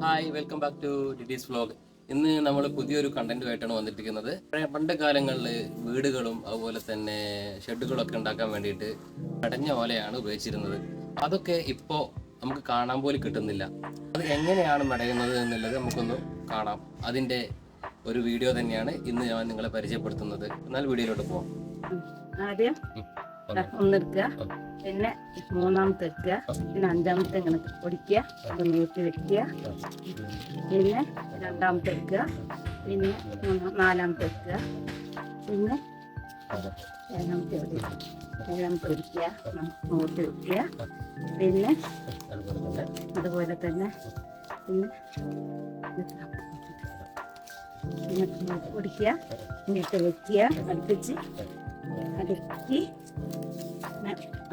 Hi, welcome back to DD's vlog. ഇന്ന് നമ്മൾ പുതിയൊരു കണ്ടന്റുമായിട്ടാണ് വന്നിരിക്കുന്നത്. പണ്ട് കാലങ്ങളിൽ വീടുകളും അതുപോലെ തന്നെ ഷെഡുകളൊക്കെ ഉണ്ടാക്കാൻ വേണ്ടിയിട്ട് കടഞ്ഞ ഓലയാണ് ഉപയോഗിച്ചിരുന്നത്. അതൊക്കെ ഇപ്പോൾ നമുക്ക് കാണാൻ പോലും കിട്ടുന്നില്ല. അത് എങ്ങനെയാണ് മെടയുന്നത് എന്നുള്ളത് നമുക്കൊന്ന് കാണാം. അതിൻ്റെ ഒരു വീഡിയോ തന്നെയാണ് ഇന്ന് ഞാൻ നിങ്ങളെ പരിചയപ്പെടുത്തുന്നത്. എന്നാൽ വീഡിയോയിലോട്ട് പോകാം. ആദ്യം ഒന്നെടുക്കുക, പിന്നെ മൂന്നാമത്തെ വെക്കുക, പിന്നെ അഞ്ചാമത്തെ ഇങ്ങനെ പൊടിക്കുക, അത് നീട്ടി വെക്കുക, പിന്നെ രണ്ടാമത്തെ വെക്കുക, പിന്നെ നാലാമത്തെ വെക്കുക, പിന്നെ ഏഴാമത്തെ പൊടിക്കുക, മൂട്ടി വെക്കുക, പിന്നെ അതുപോലെ തന്നെ പിന്നെ പൊടിക്കുക, നീട്ടി വെക്കുക,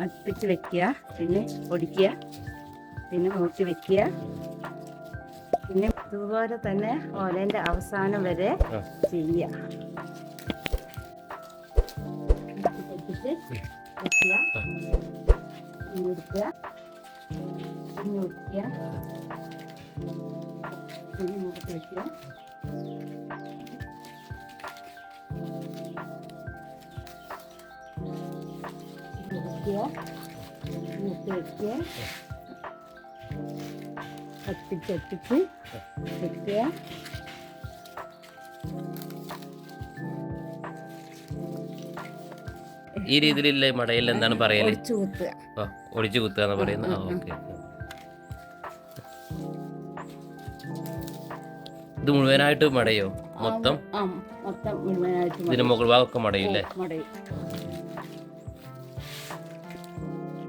അടുപ്പിച്ച് വെക്കുക, പിന്നെ പൊടിക്കുക, പിന്നെ മൂട്ടി വെക്കുക, പിന്നെ ഇതുപോലെ തന്നെ ഓലേൻ്റെ അവസാനം വരെ ചെയ്യുക. വെക്കുക, എടുക്കുക, പിന്നെ ഒഴിക്കുക, പിന്നെ മൂട്ടി വെക്കുക, മൂട്ടി വെക്കുക, അടുപ്പിച്ച് വെക്കുക. ഈ രീതിയിലുള്ള മടയിൽ എന്താണ് പറയല്? ഒടിച്ചു കുത്തുക എന്ന് പറയുന്നത്. ഓക്കെ. ഇത് മുഴുവനായിട്ട് മടയോ? മൊത്തം മുഴുവനായിട്ട് ഇതിന് മുകൾ ഭാഗമൊക്കെ മടയില്ലേ?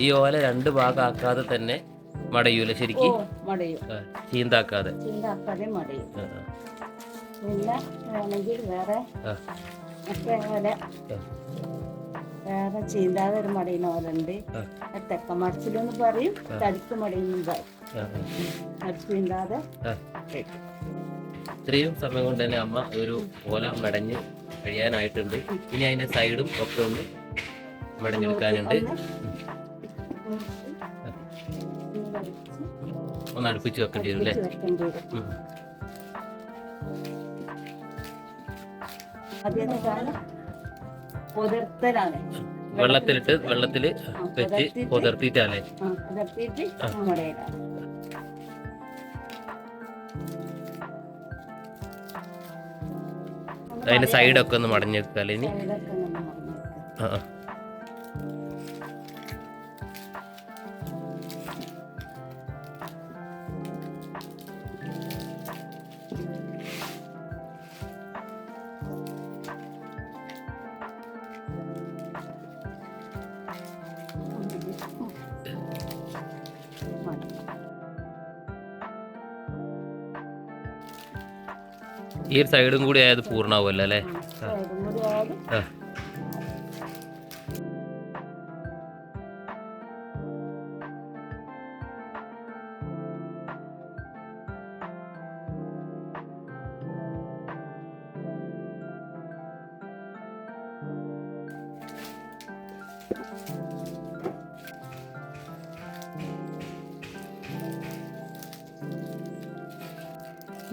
ഈ ഓല രണ്ട് ഭാഗമാക്കാതെ തന്നെ മടയൂല ശരിക്കും? ചീന്താക്കാതെ മടയും. പിന്നെ വേണമെങ്കിൽ വേറെ വേറെ ചീന്താതെ ഒരു മടയുന്ന ഓലുണ്ട്. തെക്ക മടച്ചിലെന്ന് പറയും, തടുക്ക് മടയുന്നും പറയും. ചീന്താതെ ഇത്രയും സമയം കൊണ്ട് തന്നെ അമ്മ ഒരു ഓല മടഞ്ഞ് കഴിയാനായിട്ടുണ്ട്. ഇനി അതിന്റെ സൈഡും ഒക്കെ ഒന്ന് മടഞ്ഞെടുക്കാനുണ്ട്. ഒന്ന് അടുപ്പിച്ച് വെക്കേണ്ടി വരും അല്ലേ? വെള്ളത്തിലിട്ട് വെള്ളത്തിൽ വെച്ച് പുതിർത്തിട്ടല്ലേ? അതിന്റെ സൈഡൊക്കെ ഒന്ന് മടഞ്ഞു വെക്കാല്ലേ ഇനി? ഈ ഒരു സൈഡും കൂടി ആയത് പൂർണ്ണമാവുമല്ലോ അല്ലേ?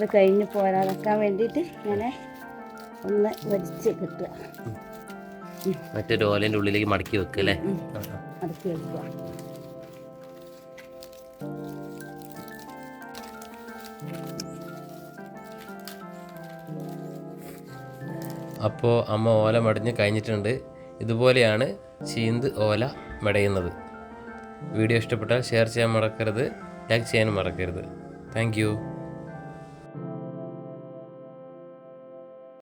ഇത് കഴിഞ്ഞ് പോരാതെക്കാൻ വേണ്ടിയിട്ട് ഇങ്ങനെ ഒന്ന് വലിച്ച് കിട്ടുക. മറ്റൊരു ഓലേൻ്റെ ഉള്ളിലേക്ക് മടക്കി വെക്കുക അല്ലേ? മടക്കി വെക്കുക. അപ്പോൾ അമ്മ ഓല മടഞ്ഞ് കഴിഞ്ഞിട്ടുണ്ട്. ഇതുപോലെയാണ് ചീന്ത് ഓല മെടയുന്നത്. വീഡിയോ ഇഷ്ടപ്പെട്ടാൽ ഷെയർ ചെയ്യാൻ മറക്കരുത്, ലൈക്ക് ചെയ്യാനും മറക്കരുത്. Thank you.